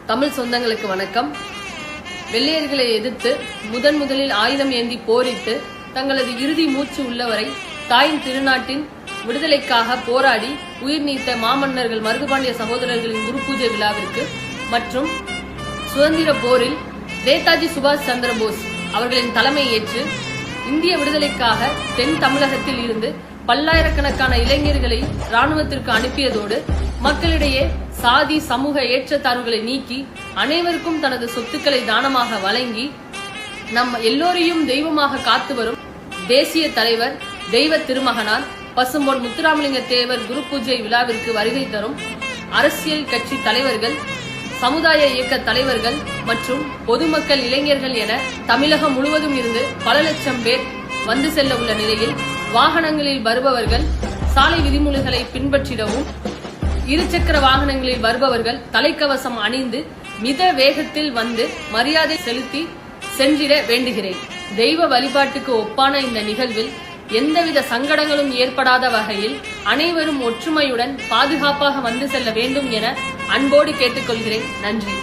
தமிழ் சொந்தங்களுக்கு வணக்கம். வெள்ளையர்களை எதிர்த்து முதலில் ஆயுதம் ஏந்தி போரிட்டு தங்களது இறுதி மூச்சு உள்ளவரை தாயின் திருநாட்டின் விடுதலைக்காக போராடி உயிர் நீத்த மாமன்னர்கள் மருதுபாண்டிய சகோதரர்களின் குரு பூஜை விழாவிற்கு மற்றும் சுதந்திர போரில் நேதாஜி சுபாஷ் சந்திர போஸ் அவர்களின் தலைமை ஏற்று இந்திய விடுதலைக்காக தென் தமிழகத்தில் இருந்து பல்லாயிரக்கணக்கான இளைஞர்களை ராணுவத்திற்கு அனுப்பியதோடு மக்களிடையே சாதி சமூக ஏற்றத்தாழ்வுகளை நீக்கி அனைவருக்கும் தனது சொத்துக்களை தானமாக வழங்கி நம் எல்லோரையும் தெய்வமாக காத்து வரும் தேசிய தலைவர் தெய்வ திருமகனார் பசும்பொன் முத்துராமலிங்க தேவர் குரு பூஜை விழாவிற்கு வருகை தரும் அரசியல் கட்சி தலைவர்கள், சமுதாய இயக்க தலைவர்கள் மற்றும் பொதுமக்கள், இளைஞர்கள் என தமிழகம் முழுவதும் இருந்து பல லட்சம் பேர் வந்து செல்ல உள்ள நிலையில் வாகனங்களில் வருபவர்கள் சாலை விதிமுறைகளை பின்பற்றிடவும், இருசக்கர வாகனங்களில் வருபவர்கள் தலைக்கவசம் அணிந்து மித வேகத்தில் வந்து மரியாதை செலுத்தி சென்றிட வேண்டுகிறேன். தெய்வ வழிபாட்டுக்கு ஒப்பான இந்த நிகழ்வில் எந்தவித சங்கடங்களும் ஏற்படாத வகையில் அனைவரும் ஒற்றுமையுடன் பாதுகாப்பாக வந்து செல்ல வேண்டும் என அன்போடு கேட்டுக்கொள்கிறேன். நன்றி.